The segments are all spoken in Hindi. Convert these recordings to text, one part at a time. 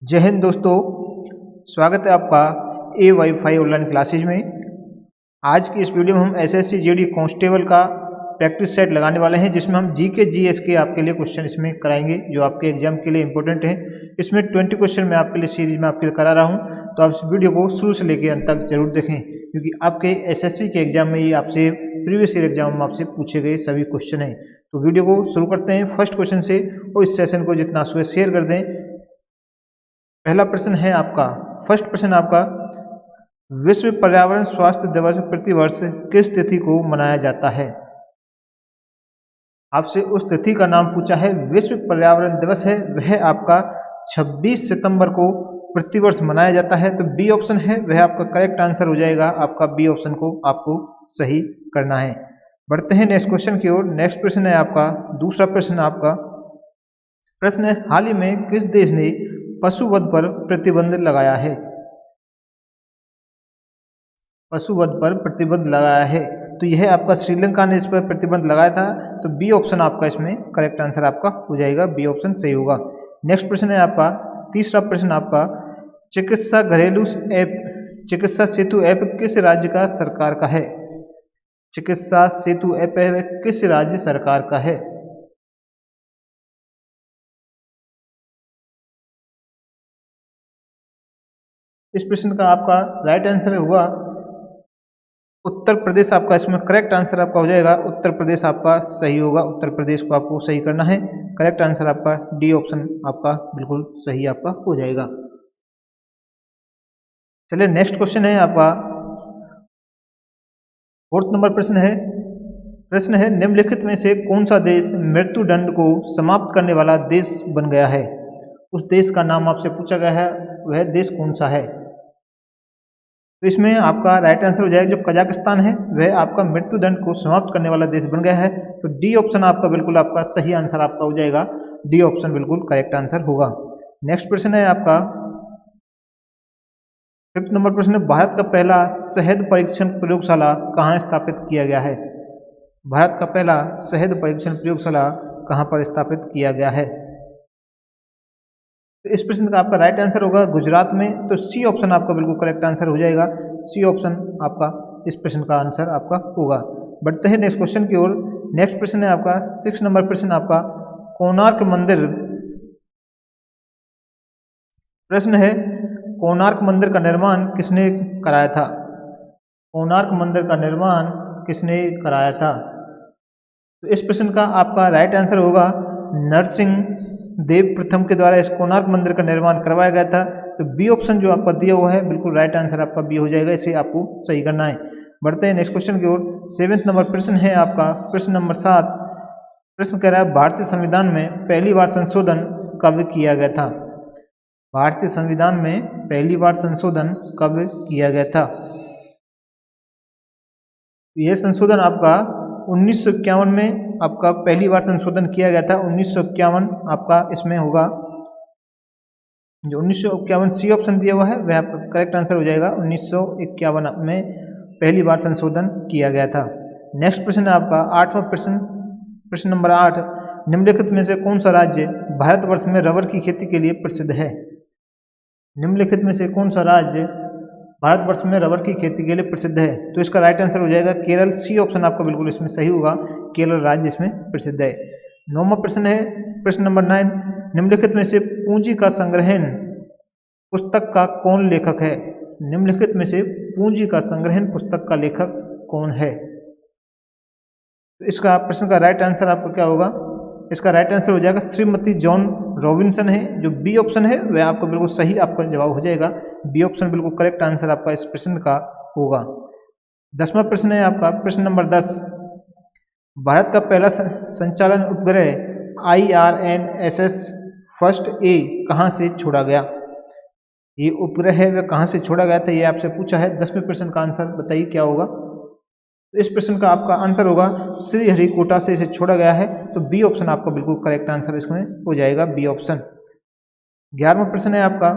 जय हिंद दोस्तों, स्वागत है आपका AY5 ऑनलाइन क्लासेज में। आज की इस वीडियो में हम SSC GD कांस्टेबल का प्रैक्टिस सेट लगाने वाले हैं, जिसमें हम GK GS के आपके लिए क्वेश्चन इसमें कराएंगे जो आपके एग्जाम के लिए इंपॉर्टेंट है। इसमें 20 क्वेश्चन मैं आपके लिए सीरीज में आपके लिए करा रहा हूं, तो आप इस वीडियो को शुरू से लेकर अंत तक जरूर देखें, क्योंकि आपके SSC के एग्जाम में ये आपसे प्रीवियस ईयर एग्जाम में आपसे पूछे गए सभी क्वेश्चन हैं। तो वीडियो को शुरू करते हैं फर्स्ट क्वेश्चन से, और इस सेशन को जितना हो शेयर कर दें। पहला प्रश्न है आपका, फर्स्ट प्रश्न आपका, विश्व पर्यावरण स्वास्थ्य दिवस प्रतिवर्ष किस तिथि को मनाया जाता है? आपसे उस तिथि का नाम पूछा है। विश्व पर्यावरण दिवस है वह आपका 26 सितंबर को प्रतिवर्ष मनाया जाता है। तो बी ऑप्शन है वह आपका करेक्ट आंसर हो जाएगा। आपका बी ऑप्शन को आपको सही करना है। बढ़ते हैं नेक्स्ट क्वेश्चन की ओर। नेक्स्ट प्रश्न है आपका, दूसरा प्रश्न आपका, प्रश्न है, हाल ही में किस देश ने पशुवध पर प्रतिबंध लगाया है? पशुवध पर प्रतिबंध लगाया है तो यह आपका श्रीलंका ने इस पर प्रतिबंध लगाया था। तो बी ऑप्शन आपका इसमें करेक्ट आंसर आपका हो जाएगा। बी ऑप्शन सही होगा। नेक्स्ट प्रश्न है आपका, तीसरा प्रश्न आपका, चिकित्सा सेतु ऐप किस राज्य का सरकार का है? चिकित्सा सेतु ऐप किस राज्य सरकार का है? इस प्रश्न का आपका राइट आंसर होगा उत्तर प्रदेश। आपका इसमें करेक्ट आंसर आपका हो जाएगा। उत्तर प्रदेश आपका सही होगा। उत्तर प्रदेश को आपको सही करना है। करेक्ट आंसर आपका डी ऑप्शन आपका बिल्कुल सही आपका हो जाएगा। चलिए नेक्स्ट क्वेश्चन है आपका, फोर्थ नंबर प्रश्न है, निम्नलिखित में से कौन सा देश मृत्युदंड को समाप्त करने वाला देश बन गया है? उस देश का नाम आपसे पूछा गया है, वह देश कौन सा है? तो इसमें आपका राइट आंसर हो जाएगा जो कजाकिस्तान है वह आपका मृत्युदंड को समाप्त करने वाला देश बन गया है। तो डी ऑप्शन आपका बिल्कुल आपका सही आंसर आपका हो जाएगा। डी ऑप्शन बिल्कुल करेक्ट आंसर होगा। नेक्स्ट प्रश्न है आपका, फिफ्थ नंबर प्रश्न, भारत का पहला शहद परीक्षण प्रयोगशाला कहाँ स्थापित किया गया है? भारत का पहला शहद परीक्षण प्रयोगशाला कहाँ पर स्थापित किया गया है? तो इस प्रश्न का आपका राइट आंसर होगा गुजरात में। तो सी ऑप्शन आपका बिल्कुल करेक्ट आंसर हो जाएगा। सी ऑप्शन आपका इस प्रश्न का आंसर आपका होगा। बढ़ते हैं नेक्स्ट क्वेश्चन की ओर। नेक्स्ट प्रश्न है आपका, 6 नंबर प्रश्न आपका, कोणार्क मंदिर, प्रश्न है, कोणार्क मंदिर का निर्माण किसने कराया था? कोणार्क मंदिर का निर्माण किसने कराया था? तो इस प्रश्न का आपका राइट आंसर होगा नरसिंह देव प्रथम के द्वारा इस कोणार्क मंदिर का निर्माण करवाया गया था। तो बी ऑप्शन जो आपका दिया हुआ है बिल्कुल राइट आंसर आपका बी हो जाएगा। इसे आपको सही करना है। बढ़ते हैं नेक्स्ट क्वेश्चन की ओर। 7वां नंबर प्रश्न है आपका, प्रश्न नंबर 7, प्रश्न कह रहा है, भारतीय संविधान में पहली बार संशोधन कब किया गया था? भारतीय संविधान में पहली बार संशोधन कब किया गया था? यह संशोधन आपका 1951 में आपका पहली बार संशोधन किया गया था। 1951 आपका इसमें होगा। जो 1951 सी ऑप्शन दिया हुआ है वह आपका करेक्ट आंसर हो जाएगा। 1951 में पहली बार संशोधन किया गया था। नेक्स्ट प्रश्न है आपका 8वां प्रश्न, प्रश्न नंबर 8, निम्नलिखित में से कौन सा राज्य भारतवर्ष में रबर की खेती के लिए प्रसिद्ध है? निम्नलिखित में से कौन सा राज्य भारतवर्ष में रबर की खेती के लिए प्रसिद्ध है? तो इसका राइट आंसर हो जाएगा केरल। सी ऑप्शन आपका बिल्कुल इसमें सही होगा। केरल राज्य इसमें प्रसिद्ध है। 9वां प्रश्न है, प्रश्न नंबर 9, निम्नलिखित में से पूंजी का संग्रहण पुस्तक का कौन लेखक है? निम्नलिखित में से पूंजी का संग्रहण पुस्तक का लेखक कौन है? तो इसका प्रश्न का राइट आंसर आपका क्या होगा? इसका राइट आंसर हो जाएगा श्रीमती जॉन रॉबिन्सन है। जो बी ऑप्शन है वह आपका बिल्कुल सही आपका जवाब हो जाएगा। बी ऑप्शन बिल्कुल करेक्ट आंसर आपका इस प्रश्न का होगा। 10वां प्रश्न है आपका, प्रश्न नंबर 10, भारत का पहला संचालन उपग्रह IRNSS फर्स्ट ए कहाँ से छोड़ा गया? ये उपग्रह है वह कहाँ से छोड़ा गया था, ये आपसे पूछा है। 10वें प्रश्न का आंसर बताइए क्या होगा? तो इस प्रश्न का आपका आंसर होगा श्रीहरिकोटा से इसे छोड़ा गया है। तो बी ऑप्शन आपका बिल्कुल करेक्ट आंसर इसमें हो जाएगा। B option. 11वां प्रश्न है आपका,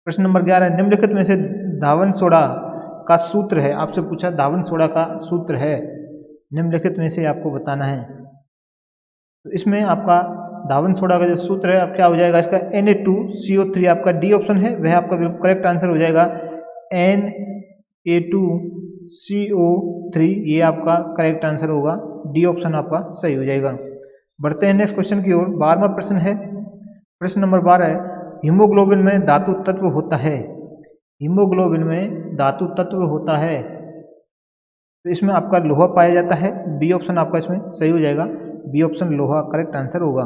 प्रश्न नंबर 11, निम्नलिखित में से धावन सोडा का सूत्र है। आपसे पूछा धावन सोडा का सूत्र है, निम्नलिखित में से आपको बताना है। तो इसमें आपका धावन सोडा का जो सूत्र है अब क्या हो जाएगा इसका Na2CO3 आपका डी ऑप्शन है वह आपका बिल्कुल करेक्ट आंसर हो जाएगा। Na2CO3 ये आपका करेक्ट आंसर होगा, डी ऑप्शन आपका सही हो जाएगा। बढ़ते हैं नेक्स्ट क्वेश्चन की ओर। 12वां प्रश्न है, प्रश्न नंबर 12 है, हीमोग्लोबिन में धातु तत्व होता है। हीमोग्लोबिन में धातु तत्व होता है तो इसमें आपका लोहा पाया जाता है, बी ऑप्शन आपका इसमें सही हो जाएगा, बी ऑप्शन लोहा करेक्ट आंसर होगा।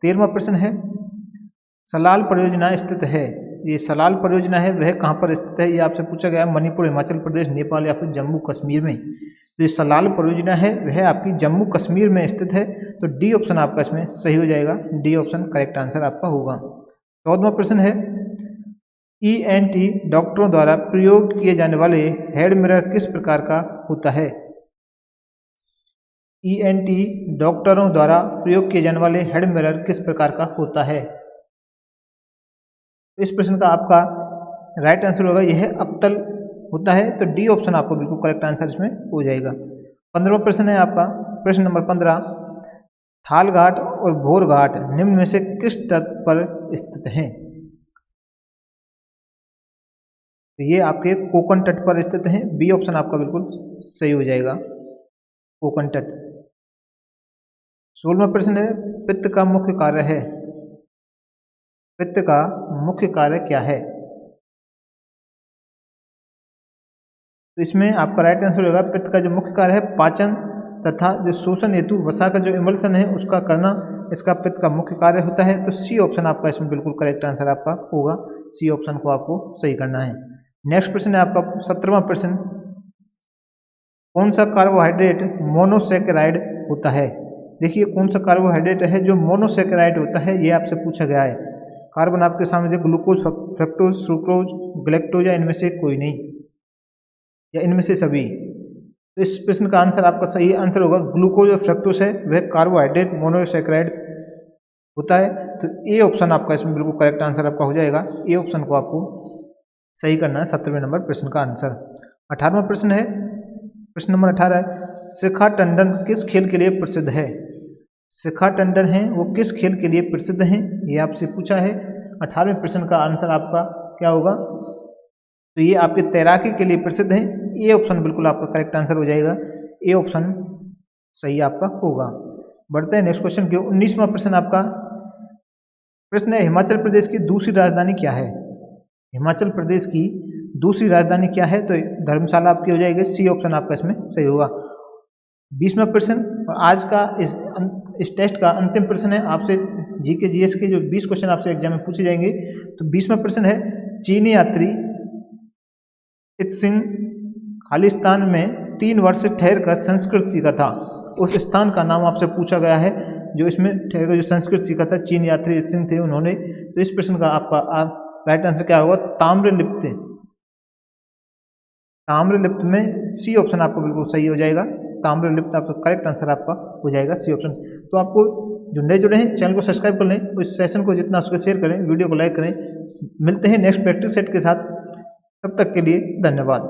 13वां प्रश्न है, सलाल परियोजना स्थित है। ये सलाल परियोजना है वह कहाँ पर स्थित है, ये आपसे पूछा गया है। मणिपुर, हिमाचल प्रदेश, नेपाल या फिर जम्मू कश्मीर में। तो ये सलाल परियोजना है वह आपकी जम्मू कश्मीर में स्थित है, तो डी ऑप्शन आपका इसमें सही हो जाएगा, डी ऑप्शन करेक्ट आंसर आपका होगा। 14वां प्रश्न है, ENT डॉक्टरों द्वारा प्रयोग किए जाने वाले हेड मिरर किस प्रकार का होता है। ENT डॉक्टरों द्वारा प्रयोग किए जाने वाले हेड मिरर किस प्रकार का होता है। इस प्रश्न का आपका राइट आंसर होगा यह अवतल होता है, तो डी ऑप्शन आपको बिल्कुल करेक्ट आंसर इसमें हो जाएगा। 15वां प्रश्न है आपका, प्रश्न नंबर 15, थाल घाट और भोर घाट निम्न में से किस तट पर स्थित हैं। तो ये आपके कोकण तट पर स्थित हैं, बी ऑप्शन आपका बिल्कुल सही हो जाएगा, कोकण तट। 16वां प्रश्न है, पित्त का मुख्य कार्य है। पित्त का मुख्य कार्य क्या है। तो इसमें आपका राइट आंसर होगा, पित्त का जो मुख्य कार्य है पाचन तथा जो शोषण हेतु वसा का जो इमल्सन है उसका करना, इसका पित्त का मुख्य कार्य होता है, तो सी ऑप्शन आपका इसमें बिल्कुल करेक्ट आंसर आपका होगा, सी ऑप्शन को आपको सही करना है। नेक्स्ट प्रश्न है आपका 17वां प्रश्न, कौन सा कार्बोहाइड्रेट मोनोसेकेराइड होता है। देखिए कौन सा कार्बोहाइड्रेट है जो मोनोसेकेराइड होता है, ये आपसे पूछा गया है। कार्बन आपके सामने देखो, ग्लूकोज, फ्रक्टोज, सुक्रोज, ग्लैक्टोज या इनमें से कोई नहीं या इनमें से सभी। तो इस प्रश्न का आंसर आपका सही आंसर होगा, ग्लूकोज और फ्रक्टोज है वह कार्बोहाइड्रेट मोनोसेकेराइड होता है, तो ए ऑप्शन आपका इसमें बिल्कुल करेक्ट आंसर आपका हो जाएगा, ए ऑप्शन को आपको सही करना है 17वें नंबर प्रश्न का आंसर। 18वां प्रश्न है, प्रश्न नंबर 18 है, शिखा टंडन किस खेल के लिए प्रसिद्ध है। शिखा टंडन है वो किस खेल के लिए प्रसिद्ध हैं, ये आपसे पूछा है। 18वें प्रश्न का आंसर आपका क्या होगा, तो ये आपके तैराकी के लिए प्रसिद्ध हैं, ए ऑप्शन बिल्कुल आपका करेक्ट आंसर हो जाएगा, ए ऑप्शन सही आपका होगा। बढ़ते हैं नेक्स्ट क्वेश्चन की। 19वां प्रश्न आपका प्रश्न है, हिमाचल प्रदेश की दूसरी राजधानी क्या है। हिमाचल प्रदेश की दूसरी राजधानी क्या है, तो धर्मशाला आपकी हो जाएगी, सी ऑप्शन आपका इसमें सही होगा। 20वां प्रश्न और आज का इस टेस्ट का अंतिम प्रश्न है, आपसे जीके जीएस के जो 20 क्वेश्चन आपसे एग्जाम में पूछे जाएंगे। तो 20वां प्रश्न है, चीनी यात्री इत्सिंग खालिस्तान में 3 वर्ष ठहरकर संस्कृत सीखा था, उस स्थान का नाम आपसे पूछा गया है जो इसमें ठहरकर जो संस्कृत सीखा था, चीन यात्री इत्सिंग थे उन्होंने। तो इस प्रश्न का आपका राइट आंसर क्या होगा, ताम्रलिप्त। ताम्रलिप्त में सी ऑप्शन आपको बिल्कुल सही हो जाएगा, ताम्रलिप्त आपका करेक्ट आंसर आपका हो जाएगा, सी ऑप्शन। तो आपको जो नए जुड़े हैं चैनल को सब्सक्राइब कर लें, उस सेशन को जितना उसको शेयर करें, वीडियो को लाइक करें। मिलते हैं नेक्स्ट प्रैक्टिस सेट के साथ, तब तक के लिए धन्यवाद।